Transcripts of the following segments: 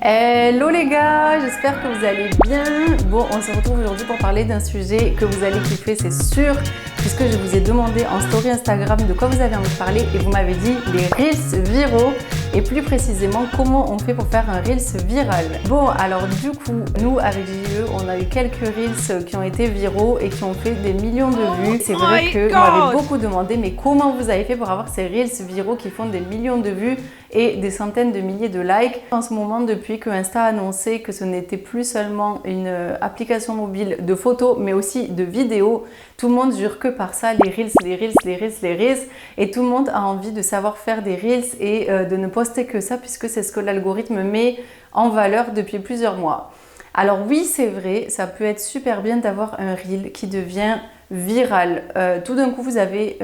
Hello les gars, j'espère que vous allez bien. Bon, on se retrouve aujourd'hui pour parler d'un sujet que vous allez kiffer, c'est sûr, puisque je vous ai demandé en story Instagram de quoi vous avez envie de parler et vous m'avez dit les Reels viraux et plus précisément comment on fait pour faire un Reels viral. Bon, alors du coup, nous avec JE, on a eu quelques Reels qui ont été viraux et qui ont fait des millions de vues. C'est vrai que vous m'avez beaucoup demandé, mais comment vous avez fait pour avoir ces Reels viraux qui font des millions de vues et des centaines de milliers de likes. En ce moment, depuis que Insta a annoncé que ce n'était plus seulement une application mobile de photos, mais aussi de vidéos, tout le monde jure que par ça, les Reels, les Reels, les Reels, les Reels, et tout le monde a envie de savoir faire des Reels et de ne poster que ça, puisque c'est ce que l'algorithme met en valeur depuis plusieurs mois. Alors oui, c'est vrai, ça peut être super bien d'avoir un Reel qui devient viral. Tout d'un coup, vous avez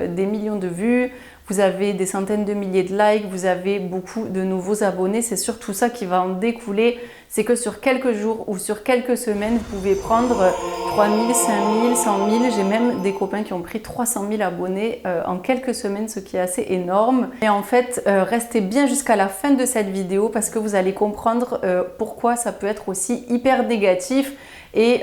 des millions de vues, vous avez des centaines de milliers de likes, vous avez beaucoup de nouveaux abonnés. C'est surtout ça qui va en découler. C'est que sur quelques jours ou sur quelques semaines, vous pouvez prendre 3000, 5000, 100 000. J'ai même des copains qui ont pris 300 000 abonnés en quelques semaines, ce qui est assez énorme. Et en fait, restez bien jusqu'à la fin de cette vidéo parce que vous allez comprendre pourquoi ça peut être aussi hyper négatif et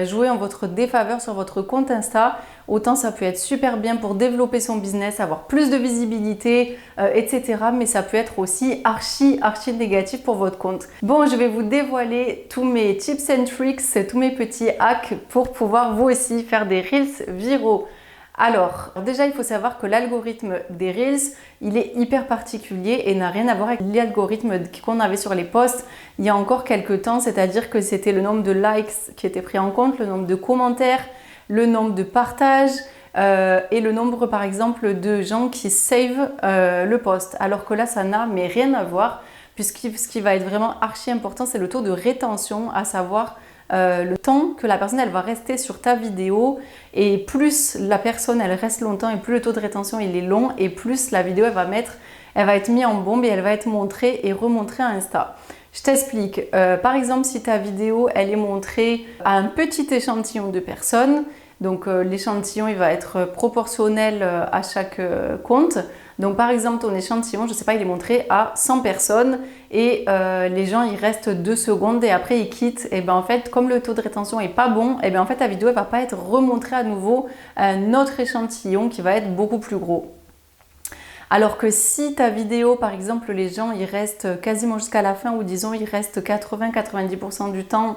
jouer en votre défaveur sur votre compte Insta. Autant ça peut être super bien pour développer son business, avoir plus de visibilité, etc. Mais ça peut être aussi archi négatif pour votre compte. Bon, je vais vous dévoiler tous mes tips and tricks, tous mes petits hacks pour pouvoir vous aussi faire des Reels viraux. Alors, déjà, il faut savoir que l'algorithme des Reels, il est hyper particulier et n'a rien à voir avec l'algorithme qu'on avait sur les posts il y a encore quelques temps, c'est-à-dire que c'était le nombre de likes qui était pris en compte, le nombre de commentaires, le nombre de partages et le nombre, par exemple, de gens qui save le post. Alors que là, ça n'a mais rien à voir, puisque ce qui va être vraiment archi important, c'est le taux de rétention, à savoir le temps que la personne elle va rester sur ta vidéo, et plus la personne elle reste longtemps et plus le taux de rétention il est long et plus la vidéo elle va être mise en bombe et elle va être montrée et remontrée à Insta. Je t'explique. Par exemple, si ta vidéo elle est montrée à un petit échantillon de personnes, donc l'échantillon il va être proportionnel à chaque compte. Donc par exemple ton échantillon, je sais pas, il est montré à 100 personnes et les gens ils restent 2 secondes et après ils quittent. Et ben en fait comme le taux de rétention est pas bon, et ben en fait ta vidéo elle va pas être remontrée à nouveau à un autre échantillon qui va être beaucoup plus gros. Alors que si ta vidéo, par exemple, les gens ils restent quasiment jusqu'à la fin ou disons ils restent 80-90% du temps,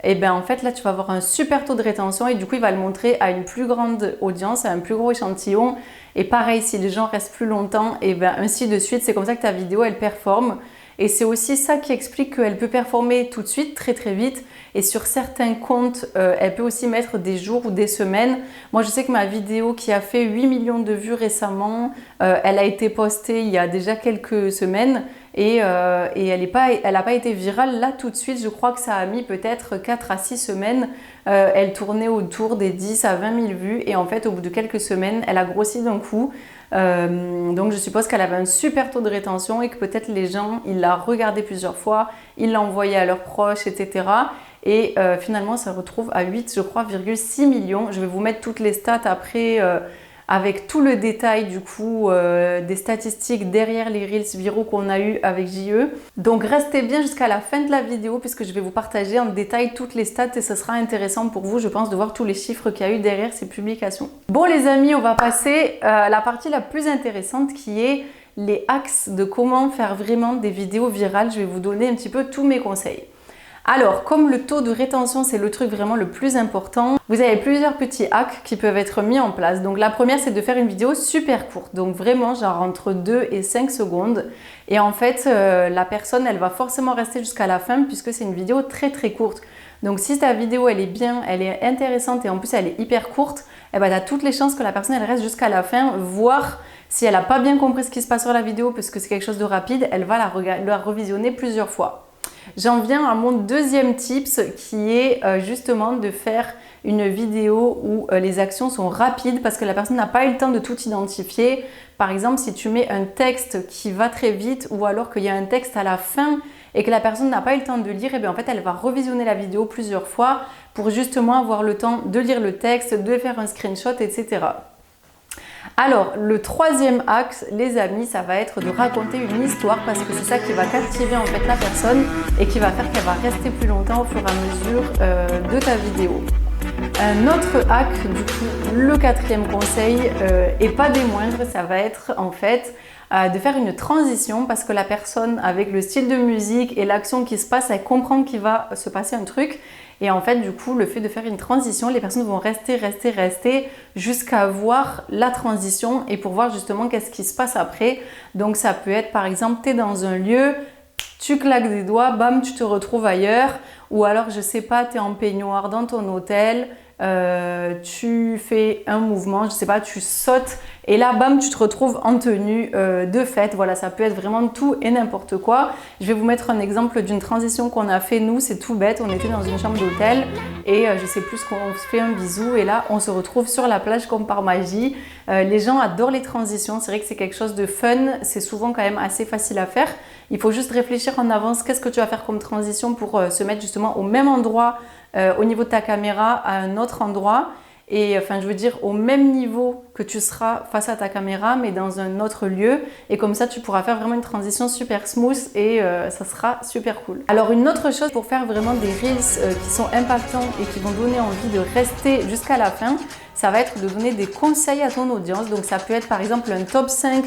et bien en fait là tu vas avoir un super taux de rétention et du coup il va le montrer à une plus grande audience, à un plus gros échantillon. Et pareil, si les gens restent plus longtemps, et bien ainsi de suite, c'est comme ça que ta vidéo elle performe. Et c'est aussi ça qui explique qu'elle peut performer tout de suite, très très vite. Et sur certains comptes, elle peut aussi mettre des jours ou des semaines. Moi, je sais que ma vidéo qui a fait 8 millions de vues récemment, elle a été postée il y a déjà quelques semaines. Et elle n'a pas été virale là tout de suite. Je crois que ça a mis peut-être 4 à 6 semaines. Elle tournait autour des 10 à 20 000 vues. Et en fait, au bout de quelques semaines, elle a grossi d'un coup. Donc je suppose qu'elle avait un super taux de rétention et que peut-être les gens, ils l'ont regardé plusieurs fois, ils l'ont envoyé à leurs proches, etc. Et finalement, ça retrouve à 8, je crois, 6 millions. Je vais vous mettre toutes les stats après avec tout le détail du coup des statistiques derrière les Reels viraux qu'on a eu avec JE. Donc restez bien jusqu'à la fin de la vidéo puisque je vais vous partager en détail toutes les stats et ce sera intéressant pour vous, je pense, de voir tous les chiffres qu'il y a eu derrière ces publications. Bon les amis, on va passer à la partie la plus intéressante qui est les hacks de comment faire vraiment des vidéos virales. Je vais vous donner un petit peu tous mes conseils. Alors, comme le taux de rétention, c'est le truc vraiment le plus important, vous avez plusieurs petits hacks qui peuvent être mis en place. Donc la première, c'est de faire une vidéo super courte. Donc vraiment, genre entre 2 et 5 secondes. Et en fait, la personne, elle va forcément rester jusqu'à la fin puisque c'est une vidéo très très courte. Donc si ta vidéo, elle est bien, elle est intéressante et en plus, elle est hyper courte, eh ben, tu as toutes les chances que la personne, elle reste jusqu'à la fin, voire si elle n'a pas bien compris ce qui se passe sur la vidéo parce que c'est quelque chose de rapide, elle va la revisionner plusieurs fois. J'en viens à mon deuxième tips qui est justement de faire une vidéo où les actions sont rapides parce que la personne n'a pas eu le temps de tout identifier. Par exemple, si tu mets un texte qui va très vite ou alors qu'il y a un texte à la fin et que la personne n'a pas eu le temps de lire, et bien en fait elle va revisionner la vidéo plusieurs fois pour justement avoir le temps de lire le texte, de faire un screenshot, etc. Alors, le troisième axe, les amis, ça va être de raconter une histoire parce que c'est ça qui va captiver en fait la personne et qui va faire qu'elle va rester plus longtemps au fur et à mesure de ta vidéo. Un autre axe, du coup, le quatrième conseil, et pas des moindres, ça va être en fait de faire une transition parce que la personne avec le style de musique et l'action qui se passe, elle comprend qu'il va se passer un truc. Et en fait, du coup, le fait de faire une transition, les personnes vont rester jusqu'à voir la transition et pour voir justement qu'est-ce qui se passe après. Donc ça peut être par exemple, tu es dans un lieu, tu claques des doigts, bam, tu te retrouves ailleurs. Ou alors, je sais pas, tu es en peignoir dans ton hôtel, tu fais un mouvement, je sais pas, tu sautes et là, bam, tu te retrouves en tenue de fête. Voilà, ça peut être vraiment tout et n'importe quoi. Je vais vous mettre un exemple d'une transition qu'on a fait nous, c'est tout bête. On était dans une chambre d'hôtel et je sais plus qu'on se fait un bisou et là, on se retrouve sur la plage comme par magie. Les gens adorent les transitions, c'est vrai que c'est quelque chose de fun, c'est souvent quand même assez facile à faire. Il faut juste réfléchir en avance, qu'est-ce que tu vas faire comme transition pour se mettre justement au même endroit au niveau de ta caméra à un autre endroit. Et enfin, je veux dire au même niveau que tu seras face à ta caméra, mais dans un autre lieu. Et comme ça, tu pourras faire vraiment une transition super smooth et ça sera super cool. Alors, une autre chose pour faire vraiment des reels qui sont impactants et qui vont donner envie de rester jusqu'à la fin, ça va être de donner des conseils à ton audience. Donc, ça peut être par exemple un top 5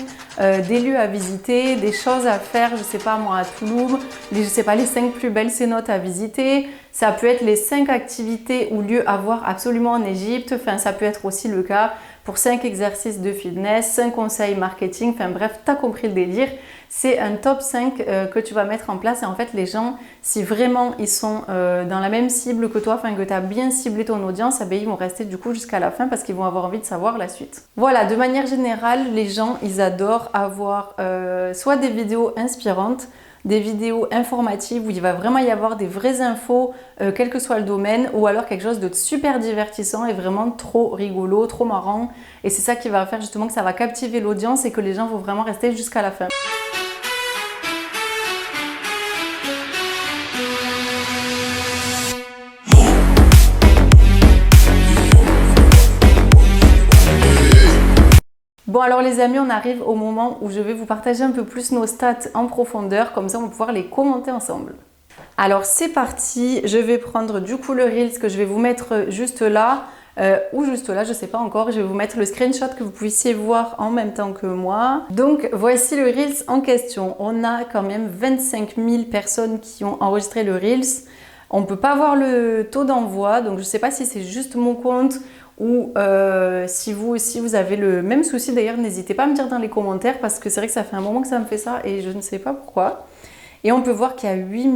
des lieux à visiter, des choses à faire, je sais pas moi, à Toulouse, je sais pas, les 5 plus belles cénotes à visiter. Ça peut être les 5 activités ou lieux à voir absolument en Égypte. Enfin, ça peut être aussi le cas pour 5 exercices de fitness, 5 conseils marketing. Enfin bref, tu as compris le délire. C'est un top 5 que tu vas mettre en place. Et en fait, les gens, si vraiment ils sont dans la même cible que toi, enfin que tu as bien ciblé ton audience, eh bien, ils vont rester du coup jusqu'à la fin parce qu'ils vont avoir envie de savoir la suite. Voilà, de manière générale, les gens, ils adorent avoir soit des vidéos inspirantes, des vidéos informatives où il va vraiment y avoir des vraies infos, quel que soit le domaine, ou alors quelque chose de super divertissant et vraiment trop rigolo, trop marrant. Et c'est ça qui va faire justement que ça va captiver l'audience et que les gens vont vraiment rester jusqu'à la fin. Bon alors les amis, on arrive au moment où je vais vous partager un peu plus nos stats en profondeur, comme ça on va pouvoir les commenter ensemble. Alors c'est parti, je vais prendre du coup le Reels que je vais vous mettre juste là, ou juste là, je sais pas encore, je vais vous mettre le screenshot que vous puissiez voir en même temps que moi. Donc voici le Reels en question, on a quand même 25 000 personnes qui ont enregistré le Reels. On ne peut pas voir le taux d'envoi, donc je ne sais pas si c'est juste mon compte ou si vous aussi vous avez le même souci. D'ailleurs, n'hésitez pas à me dire dans les commentaires parce que c'est vrai que ça fait un moment que ça me fait ça et je ne sais pas pourquoi. Et on peut voir qu'il y a 8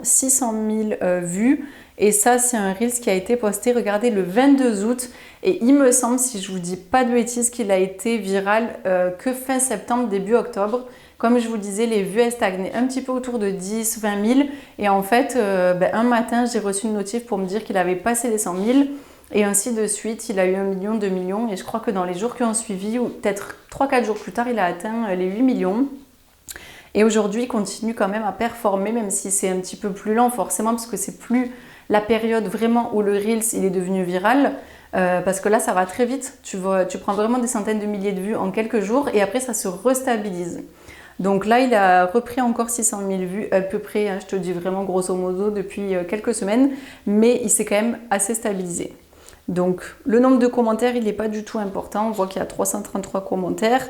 600 000 vues et ça c'est un Reels qui a été posté, regardez, le 22 août et il me semble, si je vous dis pas de bêtises, qu'il a été viral que fin septembre, début octobre. Comme je vous disais, les vues elles stagnaient un petit peu autour de 10 000, 20 000 et en fait un matin j'ai reçu une notif pour me dire qu'il avait passé les 100 000 et ainsi de suite, il a eu 1 million, 2 millions et je crois que dans les jours qui ont suivi ou peut-être 3-4 jours plus tard, il a atteint les 8 millions. Et aujourd'hui, il continue quand même à performer, même si c'est un petit peu plus lent forcément, parce que c'est plus la période vraiment où le Reels il est devenu viral. Parce que là, ça va très vite. Tu prends vraiment des centaines de milliers de vues en quelques jours et après, ça se restabilise. Donc là, il a repris encore 600 000 vues à peu près, hein, je te dis vraiment grosso modo, depuis quelques semaines. Mais il s'est quand même assez stabilisé. Donc le nombre de commentaires, il n'est pas du tout important. On voit qu'il y a 333 commentaires.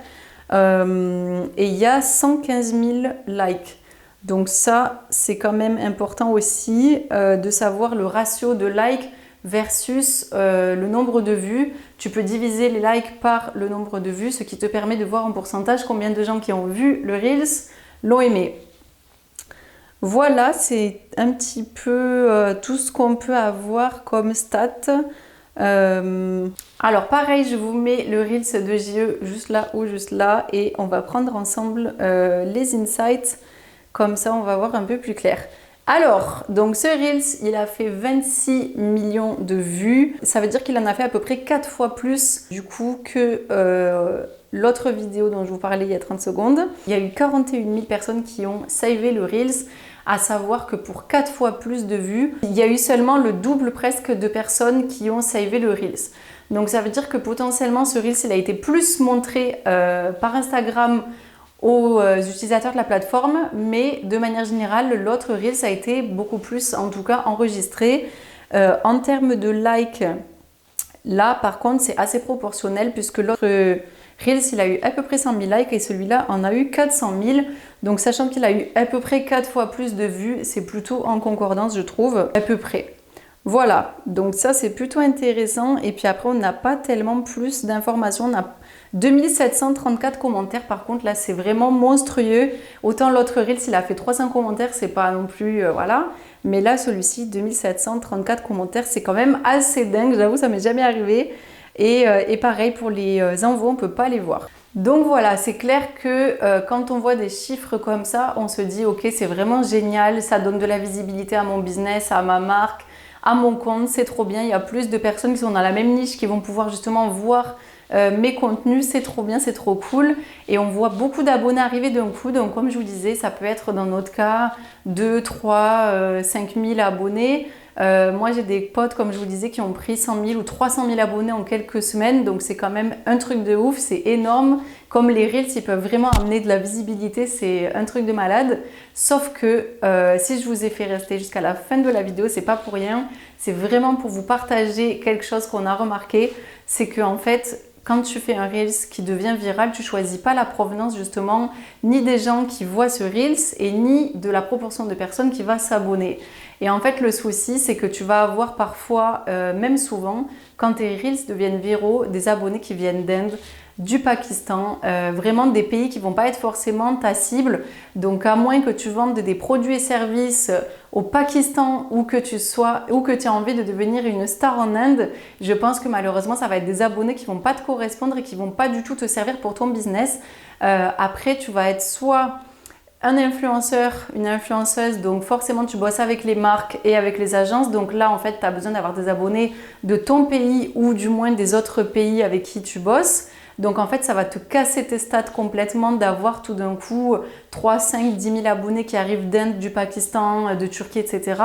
Et il y a 115 000 likes. Donc ça, c'est quand même important aussi de savoir le ratio de likes versus le nombre de vues. Tu peux diviser les likes par le nombre de vues, ce qui te permet de voir en pourcentage combien de gens qui ont vu le Reels l'ont aimé. Voilà, c'est un petit peu tout ce qu'on peut avoir comme stats. Alors pareil, je vous mets le Reels de JE juste là ou juste là et on va prendre ensemble les insights, comme ça on va voir un peu plus clair. Alors, donc ce Reels, il a fait 26 millions de vues, ça veut dire qu'il en a fait à peu près 4 fois plus du coup que l'autre vidéo dont je vous parlais il y a 30 secondes. Il y a eu 41 000 personnes qui ont savé le Reels, à savoir que pour 4 fois plus de vues, il y a eu seulement le double presque de personnes qui ont savé le Reels. Donc ça veut dire que potentiellement ce Reels il a été plus montré par Instagram aux utilisateurs de la plateforme, mais de manière générale, l'autre Reels a été beaucoup plus, en tout cas, enregistré. En termes de likes, là, par contre, c'est assez proportionnel puisque l'autre Reels, il a eu à peu près 100 000 likes et celui-là en a eu 400 000. Donc, sachant qu'il a eu à peu près 4 fois plus de vues, c'est plutôt en concordance, je trouve, à peu près. Voilà, donc ça, c'est plutôt intéressant. Et puis après, on n'a pas tellement plus d'informations. On a 2734 commentaires, par contre, là, c'est vraiment monstrueux. Autant l'autre Reels, il a fait 300 commentaires, c'est pas non plus, voilà. Mais là, celui-ci, 2734 commentaires, c'est quand même assez dingue. J'avoue, ça m'est jamais arrivé. Et pareil, pour les envois, on peut pas les voir. Donc voilà, c'est clair que quand on voit des chiffres comme ça, on se dit, ok, c'est vraiment génial, ça donne de la visibilité à mon business, à ma marque, à mon compte, c'est trop bien. Il y a plus de personnes qui sont dans la même niche qui vont pouvoir justement voir mes contenus, c'est trop bien, c'est trop cool. Et on voit beaucoup d'abonnés arriver d'un coup. Donc comme je vous disais, ça peut être dans notre cas 2, 3, 5 000 abonnés. Moi j'ai des potes, comme je vous disais, qui ont pris 100 000 ou 300 000 abonnés en quelques semaines. Donc c'est quand même un truc de ouf, c'est énorme. Comme les Reels, ils peuvent vraiment amener de la visibilité, c'est un truc de malade. Sauf que si je vous ai fait rester jusqu'à la fin de la vidéo, c'est pas pour rien. C'est vraiment pour vous partager quelque chose qu'on a remarqué. C'est qu'en fait, quand tu fais un Reels qui devient viral, tu choisis pas la provenance justement ni des gens qui voient ce Reels et ni de la proportion de personnes qui va s'abonner. Et en fait, le souci, c'est que tu vas avoir parfois, même souvent, quand tes Reels deviennent viraux, des abonnés qui viennent d'Inde, du Pakistan, vraiment des pays qui vont pas être forcément ta cible. Donc à moins que tu vendes des produits et services au Pakistan ou que tu aies envie de devenir une star en Inde, je pense que malheureusement ça va être des abonnés qui vont pas te correspondre et qui vont pas du tout te servir pour ton business. Après tu vas être soit un influenceur, une influenceuse, donc forcément tu bosses avec les marques et avec les agences, donc là en fait tu as besoin d'avoir des abonnés de ton pays ou du moins des autres pays avec qui tu bosses. Donc en fait, ça va te casser tes stats complètement d'avoir tout d'un coup 3, 5, 10 000 abonnés qui arrivent d'Inde, du Pakistan, de Turquie, etc.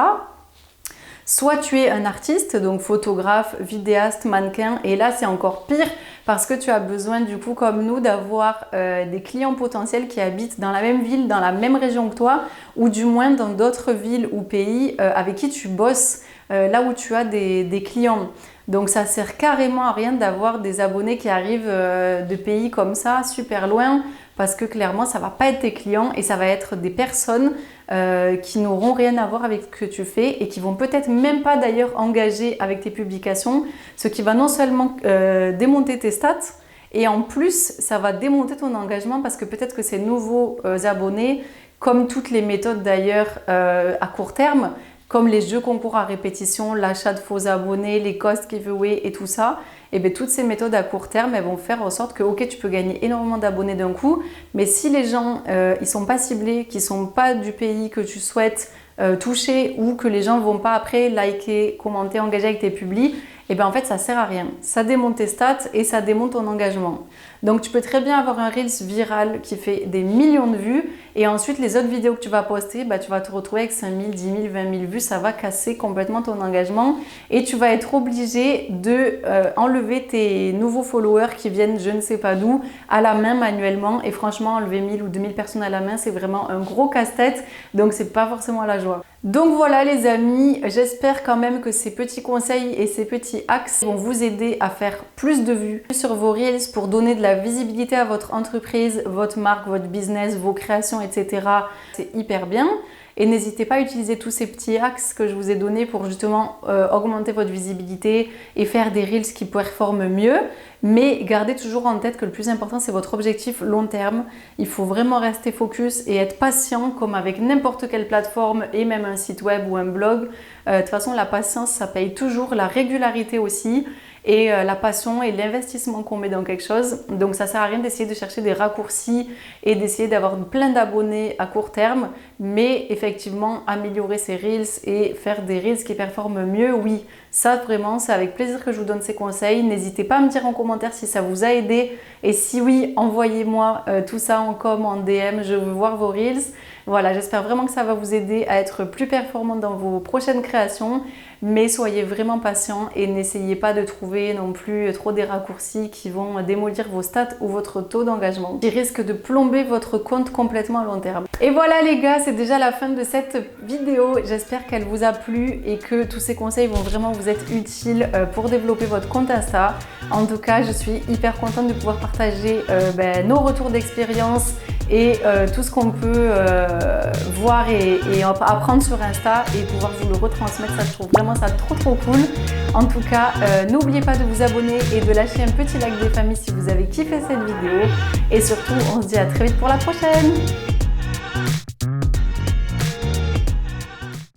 Soit tu es un artiste, donc photographe, vidéaste, mannequin, et là c'est encore pire parce que tu as besoin du coup comme nous d'avoir des clients potentiels qui habitent dans la même ville, dans la même région que toi, ou du moins dans d'autres villes ou pays avec qui tu bosses, là où tu as des clients. Donc ça sert carrément à rien d'avoir des abonnés qui arrivent de pays comme ça, super loin, parce que clairement ça va pas être tes clients et ça va être des personnes qui n'auront rien à voir avec ce que tu fais et qui vont peut-être même pas d'ailleurs engager avec tes publications, ce qui va non seulement démonter tes stats, et en plus ça va démonter ton engagement parce que peut-être que ces nouveaux abonnés, comme toutes les méthodes d'ailleurs à court terme, comme les jeux concours à répétition, l'achat de faux abonnés, les cost giveaway et tout ça, et bien toutes ces méthodes à court terme, elles vont faire en sorte que ok, tu peux gagner énormément d'abonnés d'un coup, mais si les gens ils sont pas ciblés, qui sont pas du pays que tu souhaites toucher, ou que les gens vont pas après liker, commenter, engager avec tes publis, et bien en fait ça sert à rien. Ça démonte tes stats et ça démonte ton engagement. Donc tu peux très bien avoir un Reels viral qui fait des millions de vues et ensuite les autres vidéos que tu vas poster, bah, tu vas te retrouver avec 5 000, 10 000, 20 000 vues, ça va casser complètement ton engagement et tu vas être obligé de enlever tes nouveaux followers qui viennent je ne sais pas d'où à la main manuellement, et franchement enlever 1000 ou 2000 personnes à la main c'est vraiment un gros casse-tête, donc c'est pas forcément la joie. Donc voilà les amis, j'espère quand même que ces petits conseils et ces petits hacks vont vous aider à faire plus de vues sur vos Reels pour donner de la visibilité à votre entreprise, votre marque, votre business, vos créations, etc. C'est hyper bien. Et n'hésitez pas à utiliser tous ces petits hacks que je vous ai donnés pour justement augmenter votre visibilité et faire des Reels qui performent mieux. Mais gardez toujours en tête que le plus important, c'est votre objectif long terme. Il faut vraiment rester focus et être patient comme avec n'importe quelle plateforme et même un site web ou un blog. De toute façon, la patience, ça paye toujours, la régularité aussi. Et la passion et l'investissement qu'on met dans quelque chose. Donc ça sert à rien d'essayer de chercher des raccourcis et d'essayer d'avoir plein d'abonnés à court terme, mais effectivement améliorer ses Reels et faire des Reels qui performent mieux, oui, ça vraiment c'est avec plaisir que je vous donne ces conseils. N'hésitez pas à me dire en commentaire si ça vous a aidé et si oui, envoyez-moi tout ça en com, en DM, je veux voir vos Reels. Voilà, j'espère vraiment que ça va vous aider à être plus performant dans vos prochaines créations, mais soyez vraiment patient et n'essayez pas de trouver non plus trop des raccourcis qui vont démolir vos stats ou votre taux d'engagement, qui risquent de plomber votre compte complètement à long terme. Et voilà les gars, c'est déjà la fin de cette vidéo. J'espère qu'elle vous a plu et que tous ces conseils vont vraiment vous être utiles pour développer votre compte Insta. En tout cas, je suis hyper contente de pouvoir partager nos retours d'expérience et tout ce qu'on peut voir et apprendre sur Insta et pouvoir vous le retransmettre. Ça, je trouve vraiment ça trop cool. En tout cas, n'oubliez pas de vous abonner et de lâcher un petit like des familles si vous avez kiffé cette vidéo. Et surtout, on se dit à très vite pour la prochaine.